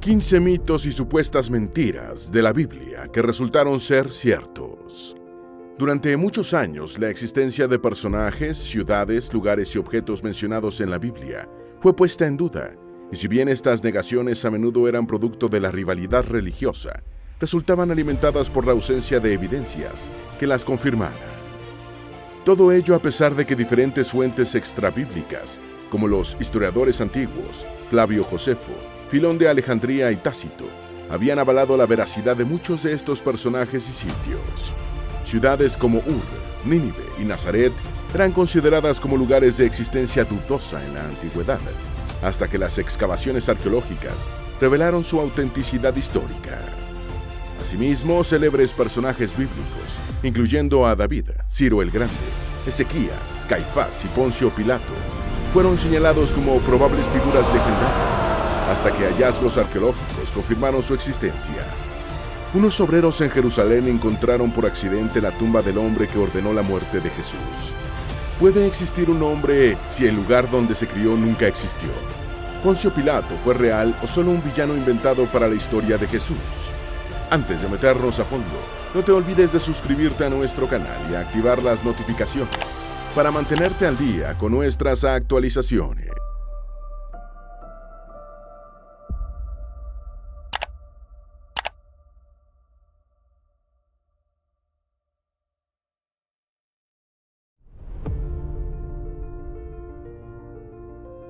15 mitos y supuestas mentiras de la Biblia que resultaron ser ciertos. Durante muchos años, la existencia de personajes, ciudades, lugares y objetos mencionados en la Biblia fue puesta en duda, y si bien estas negaciones a menudo eran producto de la rivalidad religiosa, resultaban alimentadas por la ausencia de evidencias que las confirmaran. Todo ello a pesar de que diferentes fuentes extrabíblicas, como los historiadores antiguos, Flavio Josefo, Filón de Alejandría y Tácito, habían avalado la veracidad de muchos de estos personajes y sitios. Ciudades como Ur, Nínive y Nazaret eran consideradas como lugares de existencia dudosa en la antigüedad, hasta que las excavaciones arqueológicas revelaron su autenticidad histórica. Asimismo, célebres personajes bíblicos, incluyendo a David, Ciro el Grande, Ezequías, Caifás y Poncio Pilato, fueron señalados como probables figuras legendarias, hasta que hallazgos arqueológicos confirmaron su existencia. Unos obreros en Jerusalén encontraron por accidente la tumba del hombre que ordenó la muerte de Jesús. ¿Puede existir un hombre si el lugar donde se crió nunca existió? ¿Poncio Pilato fue real o solo un villano inventado para la historia de Jesús? Antes de meternos a fondo, no te olvides de suscribirte a nuestro canal y activar las notificaciones para mantenerte al día con nuestras actualizaciones.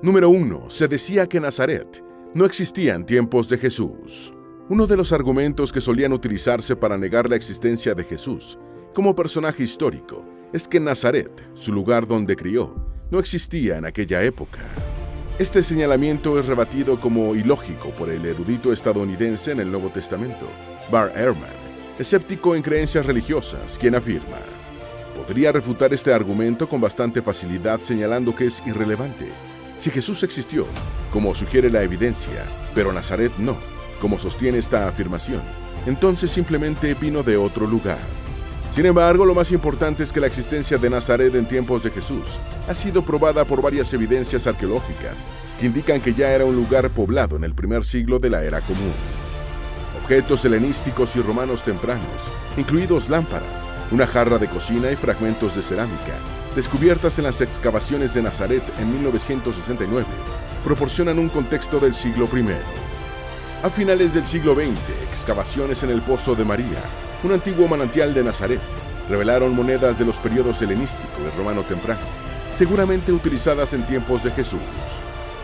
Número 1. Se decía que Nazaret no existía en tiempos de Jesús. Uno de los argumentos que solían utilizarse para negar la existencia de Jesús como personaje histórico es que Nazaret, su lugar donde crió, no existía en aquella época. Este señalamiento es rebatido como ilógico por el erudito estadounidense en el Nuevo Testamento, Bart Ehrman, escéptico en creencias religiosas, quien afirma: podría refutar este argumento con bastante facilidad señalando que es irrelevante. Si Jesús existió, como sugiere la evidencia, pero Nazaret no, como sostiene esta afirmación, entonces simplemente vino de otro lugar. Sin embargo, lo más importante es que la existencia de Nazaret en tiempos de Jesús ha sido probada por varias evidencias arqueológicas que indican que ya era un lugar poblado en el primer siglo de la Era Común. Objetos helenísticos y romanos tempranos, incluidos lámparas, una jarra de cocina y fragmentos de cerámica, descubiertas en las excavaciones de Nazaret en 1969, proporcionan un contexto del siglo I. A finales del siglo XX, excavaciones en el Pozo de María, un antiguo manantial de Nazaret, revelaron monedas de los periodos helenístico y romano temprano, seguramente utilizadas en tiempos de Jesús.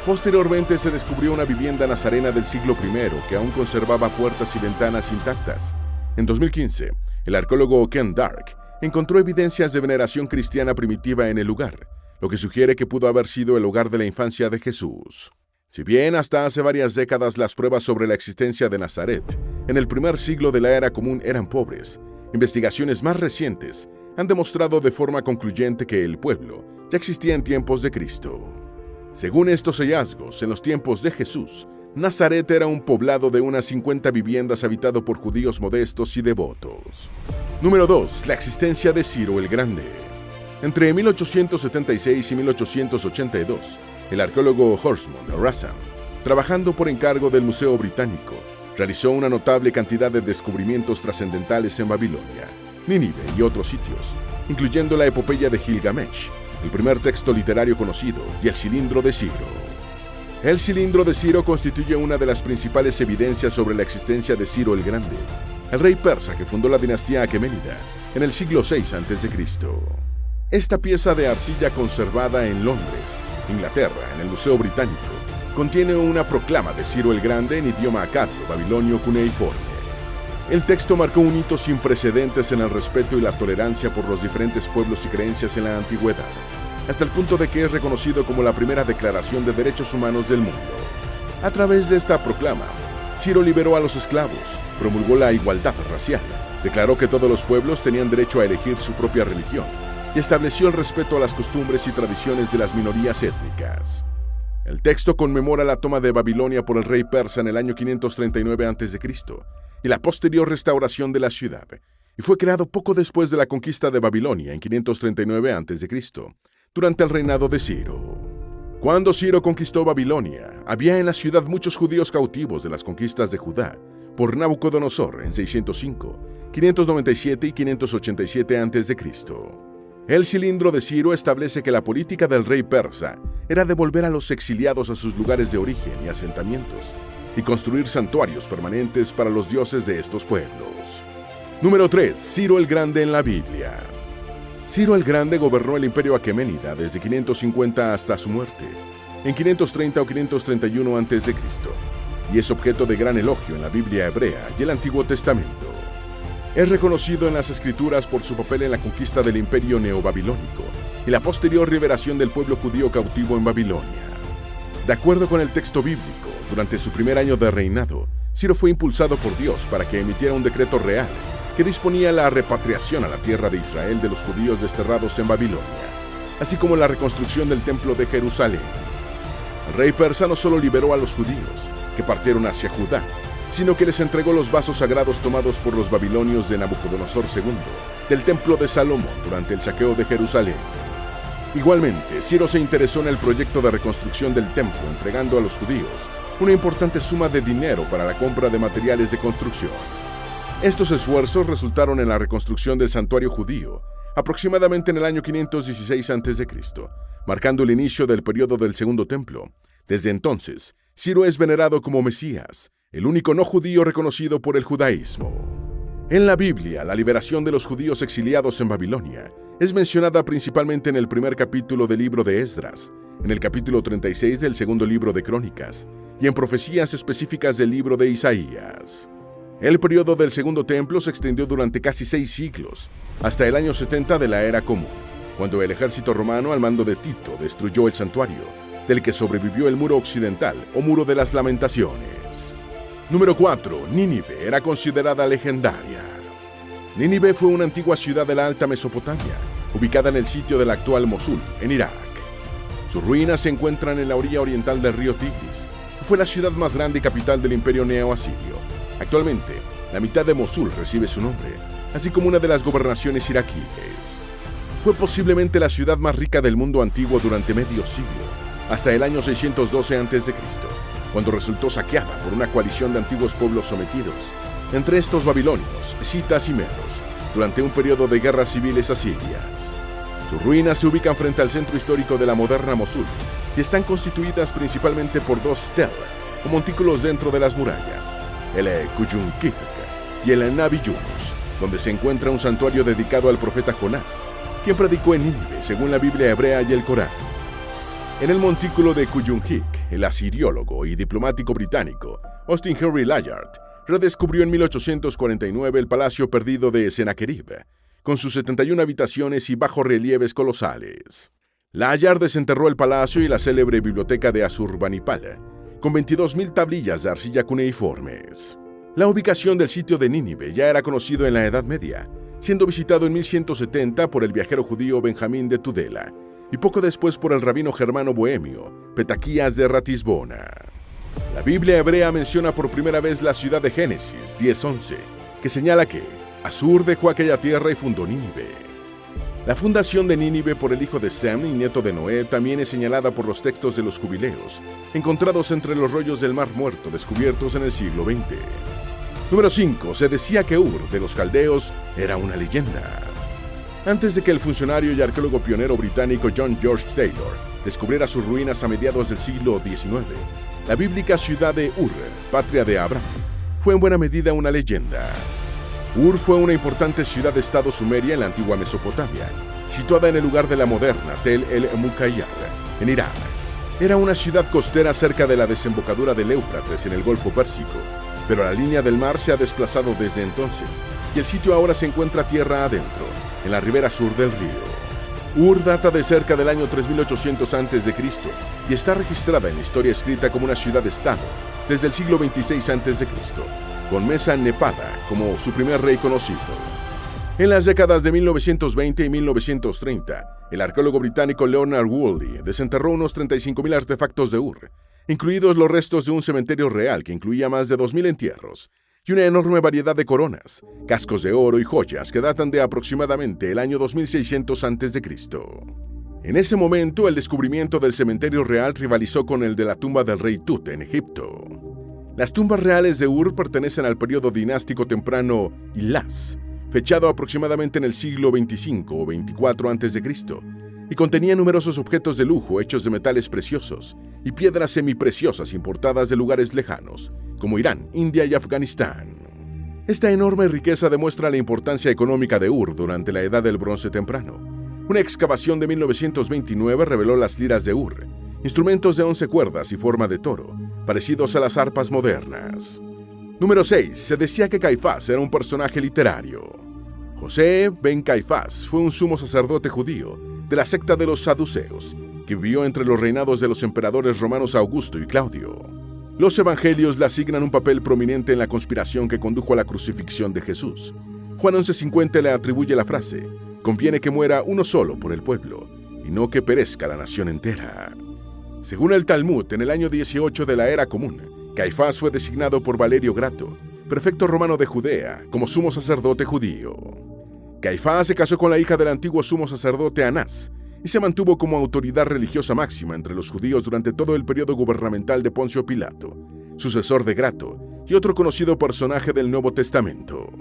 Posteriormente se descubrió una vivienda nazarena del siglo I que aún conservaba puertas y ventanas intactas. En 2015, el arqueólogo Ken Dark encontró evidencias de veneración cristiana primitiva en el lugar, lo que sugiere que pudo haber sido el hogar de la infancia de Jesús. Si bien hasta hace varias décadas las pruebas sobre la existencia de Nazaret en el primer siglo de la Era Común eran pobres, investigaciones más recientes han demostrado de forma concluyente que el pueblo ya existía en tiempos de Cristo. Según estos hallazgos, en los tiempos de Jesús, Nazaret era un poblado de unas 50 viviendas habitado por judíos modestos y devotos. Número 2. La existencia de Ciro el Grande. Entre 1876 y 1882, el arqueólogo Horsmond Rassam, trabajando por encargo del Museo Británico, realizó una notable cantidad de descubrimientos trascendentales en Babilonia, Nínive y otros sitios, incluyendo la epopeya de Gilgamesh, el primer texto literario conocido, y el cilindro de Ciro. El cilindro de Ciro constituye una de las principales evidencias sobre la existencia de Ciro el Grande, el rey persa que fundó la dinastía aqueménida en el siglo VI a.C. Esta pieza de arcilla conservada en Londres, Inglaterra, en el Museo Británico, contiene una proclama de Ciro el Grande en idioma acadio, babilonio cuneiforme. El texto marcó un hito sin precedentes en el respeto y la tolerancia por los diferentes pueblos y creencias en la antigüedad, hasta el punto de que es reconocido como la primera declaración de derechos humanos del mundo. A través de esta proclama, Ciro liberó a los esclavos, promulgó la igualdad racial, declaró que todos los pueblos tenían derecho a elegir su propia religión y estableció el respeto a las costumbres y tradiciones de las minorías étnicas. El texto conmemora la toma de Babilonia por el rey persa en el año 539 a.C. y la posterior restauración de la ciudad, y fue creado poco después de la conquista de Babilonia en 539 a.C., durante el reinado de Ciro. Cuando Ciro conquistó Babilonia, había en la ciudad muchos judíos cautivos de las conquistas de Judá por Nabucodonosor en 605, 597 y 587 a.C. El cilindro de Ciro establece que la política del rey persa era devolver a los exiliados a sus lugares de origen y asentamientos, y construir santuarios permanentes para los dioses de estos pueblos. Número 3. Ciro el Grande en la Biblia. Ciro el Grande gobernó el imperio aqueménida desde 550 hasta su muerte, en 530 o 531 a.C., y es objeto de gran elogio en la Biblia hebrea y el Antiguo Testamento. Es reconocido en las Escrituras por su papel en la conquista del imperio neobabilónico y la posterior liberación del pueblo judío cautivo en Babilonia. De acuerdo con el texto bíblico, durante su primer año de reinado, Ciro fue impulsado por Dios para que emitiera un decreto real que disponía la repatriación a la tierra de Israel de los judíos desterrados en Babilonia, así como la reconstrucción del templo de Jerusalén. El rey persa no solo liberó a los judíos, que partieron hacia Judá, sino que les entregó los vasos sagrados tomados por los babilonios de Nabucodonosor II del templo de Salomón durante el saqueo de Jerusalén. Igualmente, Ciro se interesó en el proyecto de reconstrucción del templo, entregando a los judíos una importante suma de dinero para la compra de materiales de construcción. Estos esfuerzos resultaron en la reconstrucción del santuario judío, aproximadamente en el año 516 a.C., marcando el inicio del periodo del Segundo Templo. Desde entonces, Ciro es venerado como Mesías, el único no judío reconocido por el judaísmo. En la Biblia, la liberación de los judíos exiliados en Babilonia es mencionada principalmente en el primer capítulo del libro de Esdras, en el capítulo 36 del segundo libro de Crónicas, y en profecías específicas del libro de Isaías. El periodo del Segundo Templo se extendió durante casi 6 siglos, hasta el año 70 de la Era Común, cuando el ejército romano al mando de Tito destruyó el santuario, del que sobrevivió el muro occidental o muro de las lamentaciones. Número 4. Nínive era considerada legendaria. Nínive fue una antigua ciudad de la Alta Mesopotamia, ubicada en el sitio de la actual Mosul, en Irak. Sus ruinas se encuentran en la orilla oriental del río Tigris. Fue la ciudad más grande y capital del imperio neo-asirio. Actualmente, la mitad de Mosul recibe su nombre, así como una de las gobernaciones iraquíes. Fue posiblemente la ciudad más rica del mundo antiguo durante medio siglo, hasta el año 612 a.C., cuando resultó saqueada por una coalición de antiguos pueblos sometidos, entre estos babilonios, escitas y medos, durante un periodo de guerras civiles asirias. Sus ruinas se ubican frente al centro histórico de la moderna Mosul y están constituidas principalmente por 2 stele, o montículos dentro de las murallas, el Kuyunkik y el Nabi Yunus, donde se encuentra un santuario dedicado al profeta Jonás, quien predicó en Nínive según la Biblia hebrea y el Corán. En el montículo de Kuyunkik, el asiriólogo y diplomático británico Austin Henry Layard redescubrió en 1849 el palacio perdido de Sennacherib, con sus 71 habitaciones y bajorrelieves colosales. Layard desenterró el palacio y la célebre biblioteca de Asurbanipal, con 22.000 tablillas de arcilla cuneiformes. La ubicación del sitio de Nínive ya era conocido en la Edad Media, siendo visitado en 1170 por el viajero judío Benjamín de Tudela, y poco después por el rabino germano bohemio, Petaquías de Ratisbona. La Biblia hebrea menciona por primera vez la ciudad de Génesis 10:11, que señala que Asur dejó aquella tierra y fundó Nínive. La fundación de Nínive por el hijo de Sem y nieto de Noé también es señalada por los textos de los jubileos, encontrados entre los rollos del Mar Muerto descubiertos en el siglo XX. Número 5. Se decía que Ur, de los caldeos, era una leyenda. Antes de que el funcionario y arqueólogo pionero británico John George Taylor descubriera sus ruinas a mediados del siglo XIX, la bíblica ciudad de Ur, patria de Abraham, fue en buena medida una leyenda. Ur fue una importante ciudad-estado sumeria en la antigua Mesopotamia, situada en el lugar de la moderna Tel el-Mukayyar, en Irán. Era una ciudad costera cerca de la desembocadura del Éufrates en el Golfo Pérsico, pero la línea del mar se ha desplazado desde entonces, y el sitio ahora se encuentra tierra adentro, en la ribera sur del río. Ur data de cerca del año 3800 a.C. y está registrada en la historia escrita como una ciudad-estado desde el siglo XXVI a.C., con Mesa Nepada como su primer rey conocido. En las décadas de 1920 y 1930, el arqueólogo británico Leonard Woolley desenterró unos 35.000 artefactos de Ur, incluidos los restos de un cementerio real que incluía más de 2.000 entierros, y una enorme variedad de coronas, cascos de oro y joyas que datan de aproximadamente el año 2600 a.C. En ese momento, el descubrimiento del cementerio real rivalizó con el de la tumba del rey Tut en Egipto. Las tumbas reales de Ur pertenecen al periodo dinástico temprano Ilás, fechado aproximadamente en el siglo 25 o 24 a.C., y contenía numerosos objetos de lujo hechos de metales preciosos y piedras semipreciosas importadas de lugares lejanos, como Irán, India y Afganistán. Esta enorme riqueza demuestra la importancia económica de Ur durante la Edad del Bronce temprano. Una excavación de 1929 reveló las liras de Ur, instrumentos de 11 cuerdas y forma de toro, parecidos a las arpas modernas. Número 6. Se decía que Caifás era un personaje literario. José ben Caifás fue un sumo sacerdote judío de la secta de los saduceos, que vivió entre los reinados de los emperadores romanos Augusto y Claudio. Los evangelios le asignan un papel prominente en la conspiración que condujo a la crucifixión de Jesús. Juan 11:50 le atribuye la frase: «Conviene que muera uno solo por el pueblo, y no que perezca la nación entera». Según el Talmud, en el año 18 de la Era Común, Caifás fue designado por Valerio Grato, prefecto romano de Judea, como sumo sacerdote judío. Caifás se casó con la hija del antiguo sumo sacerdote Anás y se mantuvo como autoridad religiosa máxima entre los judíos durante todo el periodo gubernamental de Poncio Pilato, sucesor de Grato y otro conocido personaje del Nuevo Testamento.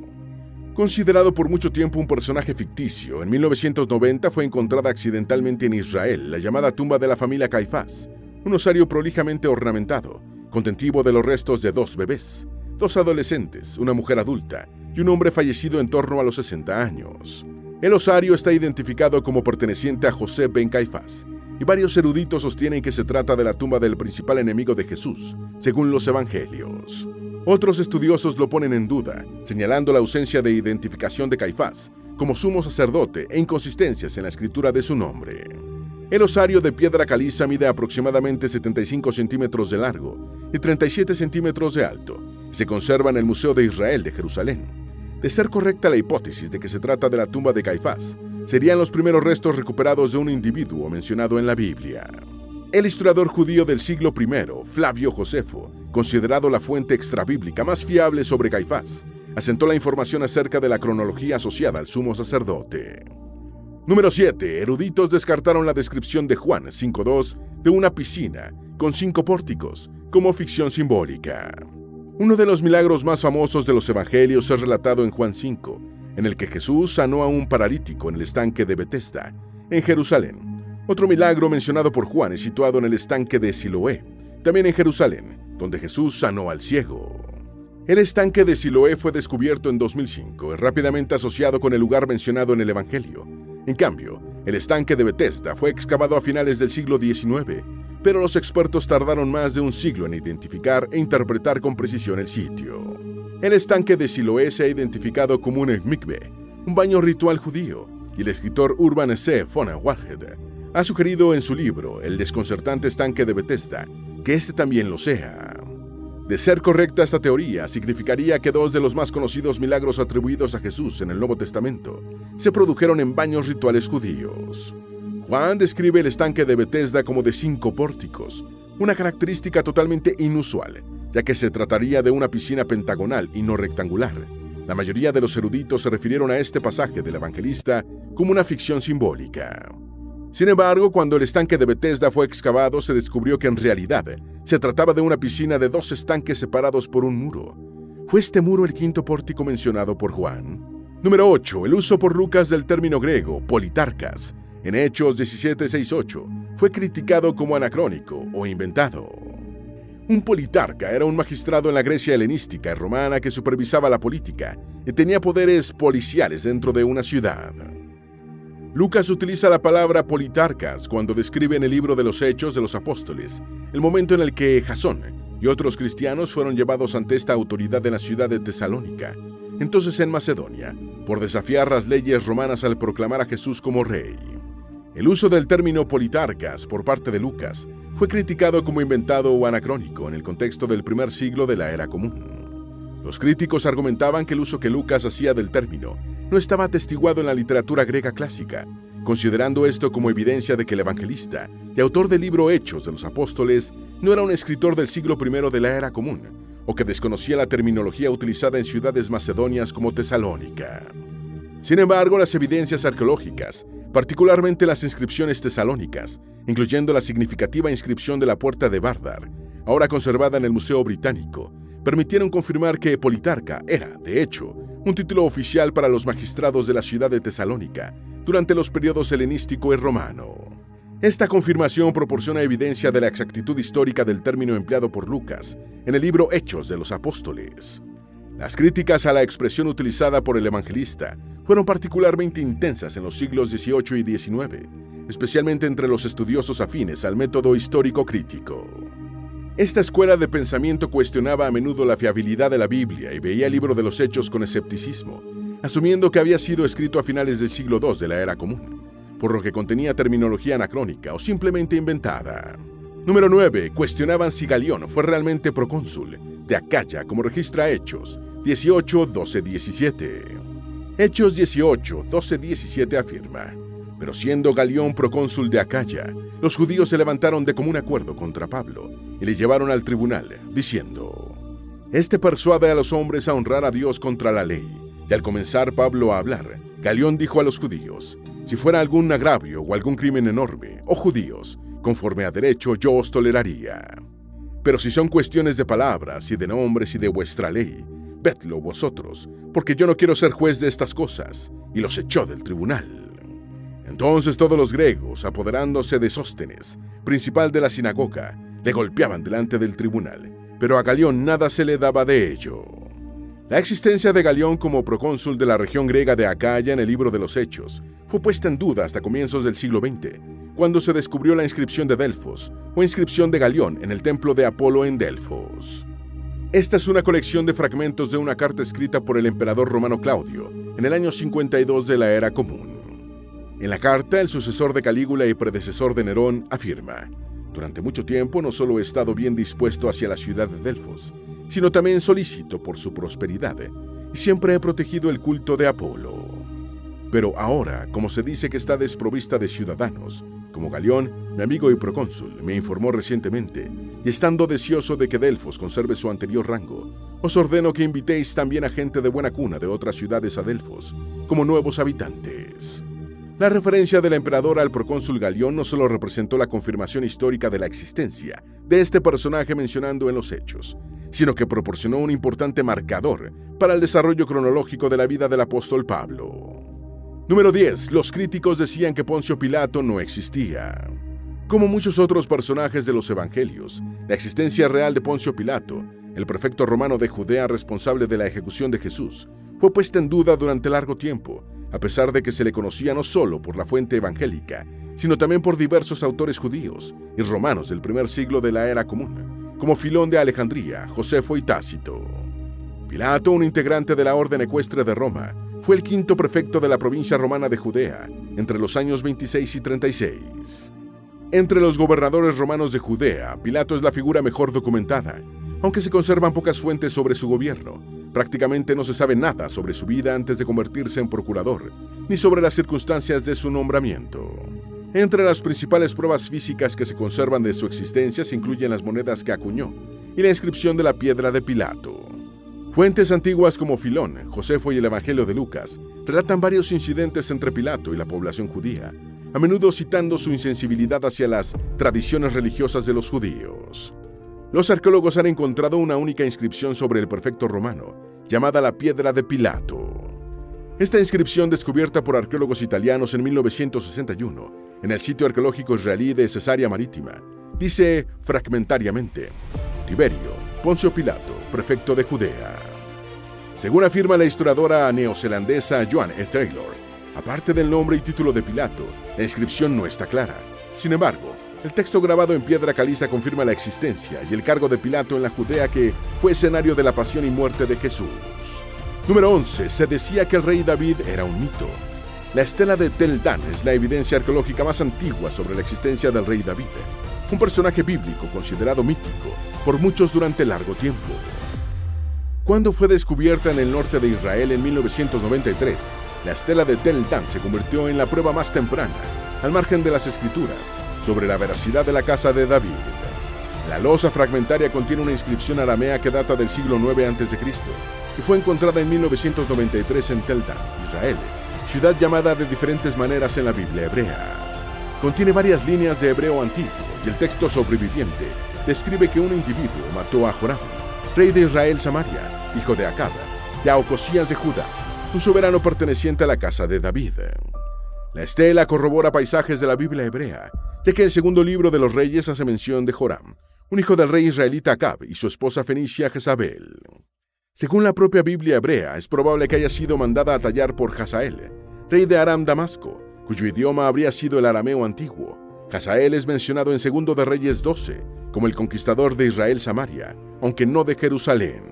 Considerado por mucho tiempo un personaje ficticio, en 1990 fue encontrada accidentalmente en Israel la llamada tumba de la familia Caifás, un osario prolijamente ornamentado, contentivo de los restos de 2 bebés, 2 adolescentes, una mujer adulta y un hombre fallecido en torno a los 60 años. El osario está identificado como perteneciente a José ben Caifás, y varios eruditos sostienen que se trata de la tumba del principal enemigo de Jesús, según los evangelios. Otros estudiosos lo ponen en duda, señalando la ausencia de identificación de Caifás como sumo sacerdote e inconsistencias en la escritura de su nombre. El osario de piedra caliza mide aproximadamente 75 centímetros de largo y 37 centímetros de alto. Se conserva en el Museo de Israel de Jerusalén. De ser correcta la hipótesis de que se trata de la tumba de Caifás, serían los primeros restos recuperados de un individuo mencionado en la Biblia. El historiador judío del siglo I, Flavio Josefo, considerado la fuente extrabíblica más fiable sobre Caifás, asentó la información acerca de la cronología asociada al sumo sacerdote. Número 7. Eruditos descartaron la descripción de Juan 5:2 de una piscina con 5 pórticos como ficción simbólica. Uno de los milagros más famosos de los evangelios es relatado en Juan 5, en el que Jesús sanó a un paralítico en el estanque de Betesda, en Jerusalén. Otro milagro mencionado por Juan es situado en el estanque de Siloé, también en Jerusalén, donde Jesús sanó al ciego. El estanque de Siloé fue descubierto en 2005 y rápidamente asociado con el lugar mencionado en el evangelio. En cambio, el estanque de Betesda fue excavado a finales del siglo XIX, pero los expertos tardaron más de un siglo en identificar e interpretar con precisión el sitio. El estanque de Siloé se ha identificado como un mikve, un baño ritual judío, y el escritor Urban C. von Walhed ha sugerido en su libro El desconcertante estanque de Betesda que este también lo sea. De ser correcta esta teoría, significaría que 2 de los más conocidos milagros atribuidos a Jesús en el Nuevo Testamento se produjeron en baños rituales judíos. Juan describe el estanque de Betesda como de 5 pórticos, una característica totalmente inusual, ya que se trataría de una piscina pentagonal y no rectangular. La mayoría de los eruditos se refirieron a este pasaje del evangelista como una ficción simbólica. Sin embargo, cuando el estanque de Betesda fue excavado, se descubrió que en realidad se trataba de una piscina de 2 estanques separados por un muro. ¿Fue este muro el 5.º pórtico mencionado por Juan? Número 8. El uso por Lucas del término griego politarcas en Hechos 17:6-8 fue criticado como anacrónico o inventado. Un politarca era un magistrado en la Grecia helenística y romana que supervisaba la política y tenía poderes policiales dentro de una ciudad. Lucas utiliza la palabra politarcas cuando describe en el libro de los Hechos de los Apóstoles el momento en el que Jasón y otros cristianos fueron llevados ante esta autoridad en la ciudad de Tesalónica, entonces en Macedonia, por desafiar las leyes romanas al proclamar a Jesús como rey. El uso del término politarcas por parte de Lucas fue criticado como inventado o anacrónico en el contexto del primer siglo de la Era Común. Los críticos argumentaban que el uso que Lucas hacía del término no estaba atestiguado en la literatura griega clásica, considerando esto como evidencia de que el evangelista y autor del libro Hechos de los Apóstoles no era un escritor del siglo I de la Era Común, o que desconocía la terminología utilizada en ciudades macedonias como Tesalónica. Sin embargo, las evidencias arqueológicas particularmente las inscripciones tesalónicas, incluyendo la significativa inscripción de la Puerta de Vardar, ahora conservada en el Museo Británico, permitieron confirmar que Politarca era, de hecho, un título oficial para los magistrados de la ciudad de Tesalónica durante los periodos helenístico y romano. Esta confirmación proporciona evidencia de la exactitud histórica del término empleado por Lucas en el libro Hechos de los Apóstoles. Las críticas a la expresión utilizada por el evangelista fueron particularmente intensas en los siglos XVIII y XIX, especialmente entre los estudiosos afines al método histórico crítico. Esta escuela de pensamiento cuestionaba a menudo la fiabilidad de la Biblia y veía el libro de los Hechos con escepticismo, asumiendo que había sido escrito a finales del siglo II de la Era Común, por lo que contenía terminología anacrónica o simplemente inventada. Número 9. Cuestionaban si Galión fue realmente procónsul de Acaya, como registra Hechos 18, 12, 17. Hechos 18, 12, 17 afirma: pero siendo Galión procónsul de Acaya, los judíos se levantaron de común acuerdo contra Pablo y le llevaron al tribunal, diciendo: este persuade a los hombres a honrar a Dios contra la ley. Y al comenzar Pablo a hablar, Galión dijo a los judíos: si fuera algún agravio o algún crimen enorme, oh judíos, conforme a derecho yo os toleraría. Pero si son cuestiones de palabras y de nombres y de vuestra ley, vedlo vosotros, porque yo no quiero ser juez de estas cosas. Y los echó del tribunal. Entonces todos los griegos, apoderándose de Sóstenes, principal de la sinagoga, le golpeaban delante del tribunal, pero a Galión nada se le daba de ello. La existencia de Galión como procónsul de la región griega de Acaya en el libro de los Hechos fue puesta en duda hasta comienzos del siglo XX, cuando se descubrió la inscripción de Delfos, o inscripción de Galión en el templo de Apolo en Delfos. Esta es una colección de fragmentos de una carta escrita por el emperador romano Claudio en el año 52 de la Era Común. En la carta, el sucesor de Calígula y predecesor de Nerón afirma: durante mucho tiempo no solo he estado bien dispuesto hacia la ciudad de Delfos, sino también solícito por su prosperidad, y siempre he protegido el culto de Apolo. Pero ahora, como se dice que está desprovista de ciudadanos, como Galión, mi amigo y procónsul, me informó recientemente, y estando deseoso de que Delfos conserve su anterior rango, os ordeno que invitéis también a gente de buena cuna de otras ciudades a Delfos, como nuevos habitantes. La referencia del emperador al procónsul Galión no solo representó la confirmación histórica de la existencia de este personaje mencionado en los Hechos, sino que proporcionó un importante marcador para el desarrollo cronológico de la vida del apóstol Pablo. Número 10. Los críticos decían que Poncio Pilato no existía. Como muchos otros personajes de los evangelios, la existencia real de Poncio Pilato, el prefecto romano de Judea responsable de la ejecución de Jesús, fue puesta en duda durante largo tiempo, a pesar de que se le conocía no solo por la fuente evangélica, sino también por diversos autores judíos y romanos del primer siglo de la Era Común, como Filón de Alejandría, Josefo y Tácito. Pilato, un integrante de la orden ecuestre de Roma, fue el quinto prefecto de la provincia romana de Judea, entre los años 26 y 36. Entre los gobernadores romanos de Judea, Pilato es la figura mejor documentada, aunque se conservan pocas fuentes sobre su gobierno. Prácticamente no se sabe nada sobre su vida antes de convertirse en procurador, ni sobre las circunstancias de su nombramiento. Entre las principales pruebas físicas que se conservan de su existencia se incluyen las monedas que acuñó y la inscripción de la piedra de Pilato. Fuentes antiguas como Filón, Josefo y el Evangelio de Lucas relatan varios incidentes entre Pilato y la población judía, a menudo citando su insensibilidad hacia las tradiciones religiosas de los judíos. Los arqueólogos han encontrado una única inscripción sobre el prefecto romano, llamada la Piedra de Pilato. Esta inscripción, descubierta por arqueólogos italianos en 1961, en el sitio arqueológico israelí de Cesarea Marítima, dice fragmentariamente: Tiberio, Poncio Pilato, prefecto de Judea. Según afirma la historiadora neozelandesa Joan E. Taylor, aparte del nombre y título de Pilato, la inscripción no está clara. Sin embargo, el texto grabado en piedra caliza confirma la existencia y el cargo de Pilato en la Judea que fue escenario de la pasión y muerte de Jesús. Número 11. Se decía que el rey David era un mito. La estela de Tel Dan es la evidencia arqueológica más antigua sobre la existencia del rey David, un personaje bíblico considerado mítico por muchos durante largo tiempo. Cuando fue descubierta en el norte de Israel en 1993, la estela de Tel Dan se convirtió en la prueba más temprana, al margen de las escrituras, sobre la veracidad de la casa de David. La losa fragmentaria contiene una inscripción aramea que data del siglo IX a.C. y fue encontrada en 1993 en Tel Dan, Israel, ciudad llamada de diferentes maneras en la Biblia hebrea. Contiene varias líneas de hebreo antiguo y el texto sobreviviente describe que un individuo mató a Joram, rey de Israel Samaria, hijo de Acab, y a Ocosías de Judá, un soberano perteneciente a la casa de David. La estela corrobora paisajes de la Biblia hebrea, ya que el segundo libro de los Reyes hace mención de Joram, un hijo del rey israelita Acab y su esposa fenicia Jezabel. Según la propia Biblia hebrea, es probable que haya sido mandada a tallar por Hazael, rey de Aram Damasco, cuyo idioma habría sido el arameo antiguo. Hazael es mencionado en 2 de Reyes 12 como el conquistador de Israel Samaria, aunque no de Jerusalén.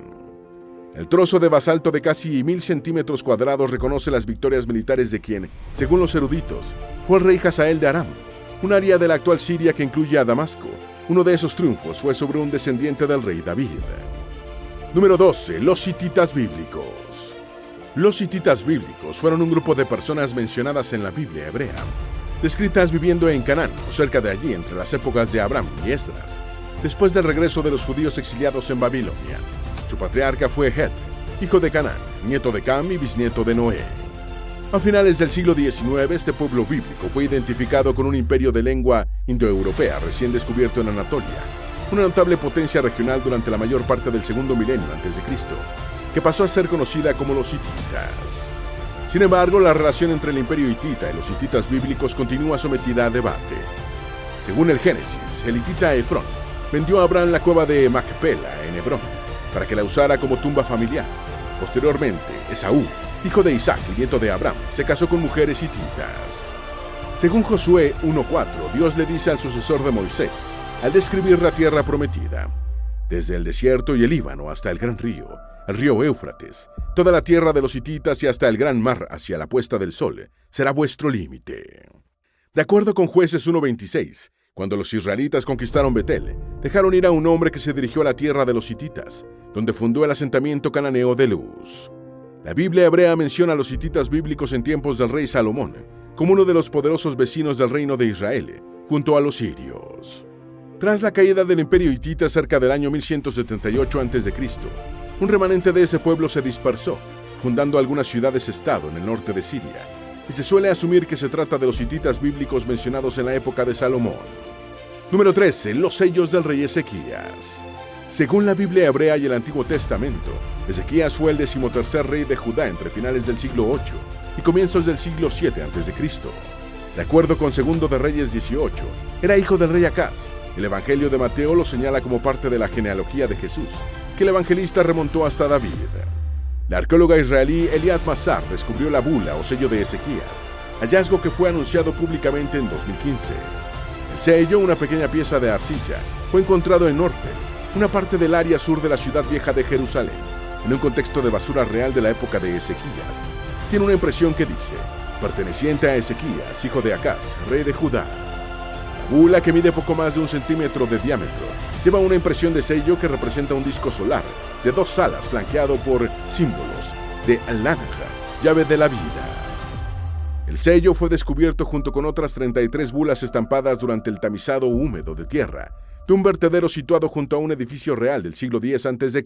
El trozo de basalto de casi 1000 centímetros cuadrados reconoce las victorias militares de quien, según los eruditos, fue el rey Hazael de Aram, un área de la actual Siria que incluye a Damasco. Uno de esos triunfos fue sobre un descendiente del rey David. Número 12. Los hititas bíblicos. Los hititas bíblicos fueron un grupo de personas mencionadas en la Biblia hebrea, descritas viviendo en Canaán o cerca de allí entre las épocas de Abraham y Esdras, después del regreso de los judíos exiliados en Babilonia. Su patriarca fue Het, hijo de Canaán, nieto de Cam y bisnieto de Noé. A finales del siglo XIX, este pueblo bíblico fue identificado con un imperio de lengua indoeuropea recién descubierto en Anatolia, una notable potencia regional durante la mayor parte del segundo milenio a.C., que pasó a ser conocida como los hititas. Sin embargo, la relación entre el imperio hitita y los hititas bíblicos continúa sometida a debate. Según el Génesis, el hitita Efrón vendió a Abraham la cueva de Macpela en Hebrón para que la usara como tumba familiar. Posteriormente, Esaú, hijo de Isaac y nieto de Abraham, se casó con mujeres hititas. Según Josué 1:4, Dios le dice al sucesor de Moisés, al describir la tierra prometida: desde el desierto y el Líbano hasta el gran río, el río Éufrates, toda la tierra de los hititas y hasta el gran mar hacia la puesta del sol, será vuestro límite. De acuerdo con Jueces 1:26, cuando los israelitas conquistaron Betel, dejaron ir a un hombre que se dirigió a la tierra de los hititas, donde fundó el asentamiento cananeo de Luz. La Biblia hebrea menciona a los hititas bíblicos en tiempos del rey Salomón como uno de los poderosos vecinos del reino de Israel, junto a los sirios. Tras la caída del imperio hitita cerca del año 1178 a.C., un remanente de ese pueblo se dispersó, fundando algunas ciudades-estado en el norte de Siria, y se suele asumir que se trata de los hititas bíblicos mencionados en la época de Salomón. Número 13. Los sellos del rey Ezequías. Según la Biblia hebrea y el Antiguo Testamento, Ezequías fue el 13º rey de Judá entre finales del siglo VIII y comienzos del siglo VII a.C. De acuerdo con 2 de Reyes 18, era hijo del rey Acaz. El Evangelio de Mateo lo señala como parte de la genealogía de Jesús, que el evangelista remontó hasta David. La arqueóloga israelí Eliat Mazar descubrió la bula o sello de Ezequías, hallazgo que fue anunciado públicamente en 2015. El sello, una pequeña pieza de arcilla, fue encontrado en Orfel, una parte del área sur de la ciudad vieja de Jerusalén, en un contexto de basura real de la época de Ezequías. Tiene una impresión que dice: perteneciente a Ezequías, hijo de Acaz, rey de Judá. La bula, que mide poco más de 1 centímetro de diámetro, lleva una impresión de sello que representa un disco solar de 2 alas flanqueado por símbolos de Al-Lanaja, llave de la vida. El sello fue descubierto junto con otras 33 bulas estampadas durante el tamizado húmedo de tierra de un vertedero situado junto a un edificio real del siglo X a.C.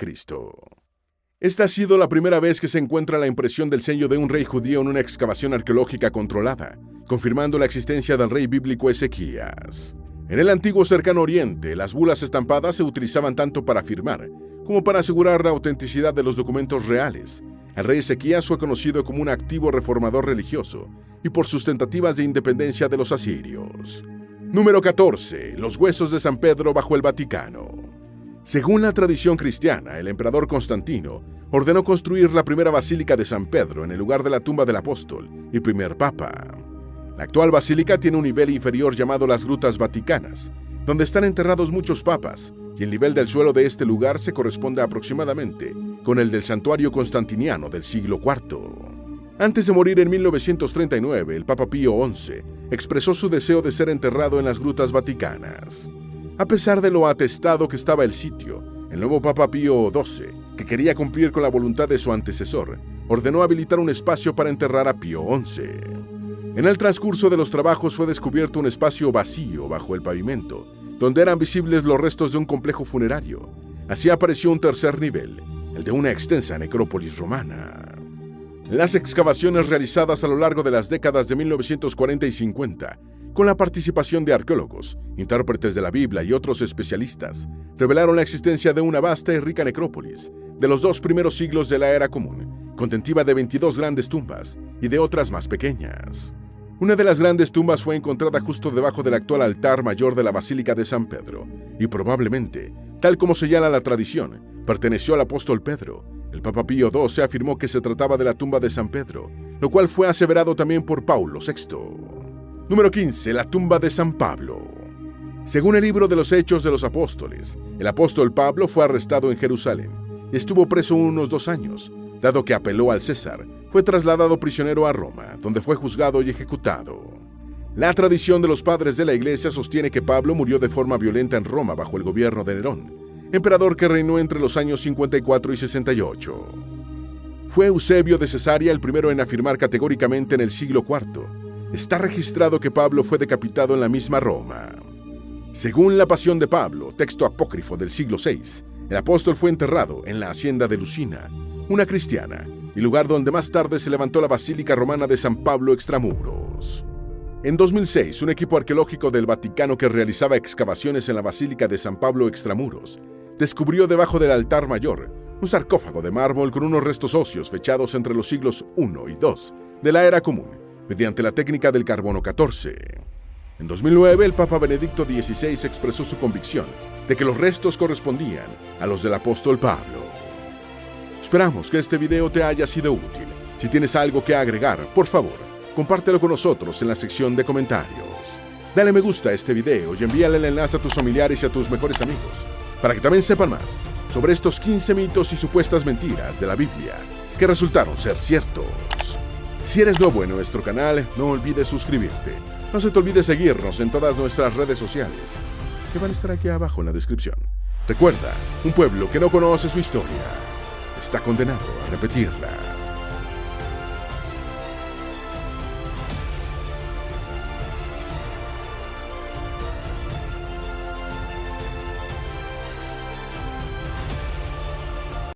Esta ha sido la primera vez que se encuentra la impresión del sello de un rey judío en una excavación arqueológica controlada, confirmando la existencia del rey bíblico Ezequías. En el antiguo Cercano Oriente, las bulas estampadas se utilizaban tanto para firmar como para asegurar la autenticidad de los documentos reales. El rey Ezequías fue conocido como un activo reformador religioso y por sus tentativas de independencia de los asirios. Número 14. Los huesos de San Pedro bajo el Vaticano. Según la tradición cristiana, el emperador Constantino ordenó construir la primera basílica de San Pedro en el lugar de la tumba del apóstol y primer papa. La actual basílica tiene un nivel inferior llamado las Grutas Vaticanas, donde están enterrados muchos papas, y el nivel del suelo de este lugar se corresponde aproximadamente con el del santuario constantiniano del siglo IV. Antes de morir en 1939, el Papa Pío XI expresó su deseo de ser enterrado en las Grutas Vaticanas. A pesar de lo atestado que estaba el sitio, el nuevo Papa Pío XII, que quería cumplir con la voluntad de su antecesor, ordenó habilitar un espacio para enterrar a Pío XI. En el transcurso de los trabajos fue descubierto un espacio vacío bajo el pavimento, donde eran visibles los restos de un complejo funerario. Así apareció un tercer nivel, el de una extensa necrópolis romana. Las excavaciones realizadas a lo largo de las décadas de 1940 y 50, con la participación de arqueólogos, intérpretes de la Biblia y otros especialistas, revelaron la existencia de una vasta y rica necrópolis de los 2 primeros siglos de la Era Común, contentiva de 22 grandes tumbas y de otras más pequeñas. Una de las grandes tumbas fue encontrada justo debajo del actual altar mayor de la Basílica de San Pedro, y probablemente, tal como señala la tradición, perteneció al apóstol Pedro. El Papa Pío XII afirmó que se trataba de la tumba de San Pedro, lo cual fue aseverado también por Paulo VI. Número 15. La tumba de San Pablo. Según el libro de los Hechos de los Apóstoles, el apóstol Pablo fue arrestado en Jerusalén y estuvo preso unos 2 años. Dado que apeló al César, fue trasladado prisionero a Roma, donde fue juzgado y ejecutado. La tradición de los padres de la Iglesia sostiene que Pablo murió de forma violenta en Roma bajo el gobierno de Nerón, emperador que reinó entre los años 54 y 68. Fue Eusebio de Cesarea el primero en afirmar categóricamente en el siglo IV. Está registrado que Pablo fue decapitado en la misma Roma. Según la Pasión de Pablo, texto apócrifo del siglo VI, el apóstol fue enterrado en la hacienda de Lucina, una cristiana, y lugar donde más tarde se levantó la Basílica Romana de San Pablo extramuros. En 2006, un equipo arqueológico del Vaticano que realizaba excavaciones en la Basílica de San Pablo extramuros descubrió debajo del altar mayor un sarcófago de mármol con unos restos óseos fechados entre los siglos I y II de la Era Común, mediante la técnica del carbono 14. En 2009, el Papa Benedicto XVI expresó su convicción de que los restos correspondían a los del apóstol Pablo. Esperamos que este video te haya sido útil. Si tienes algo que agregar, por favor, compártelo con nosotros en la sección de comentarios. Dale me gusta a este video y envíale el enlace a tus familiares y a tus mejores amigos, para que también sepan más sobre estos 15 mitos y supuestas mentiras de la Biblia que resultaron ser ciertos. Si eres nuevo en nuestro canal, no olvides suscribirte. No se te olvide seguirnos en todas nuestras redes sociales, que van a estar aquí abajo en la descripción. Recuerda, un pueblo que no conoce su historia está condenado a repetirla.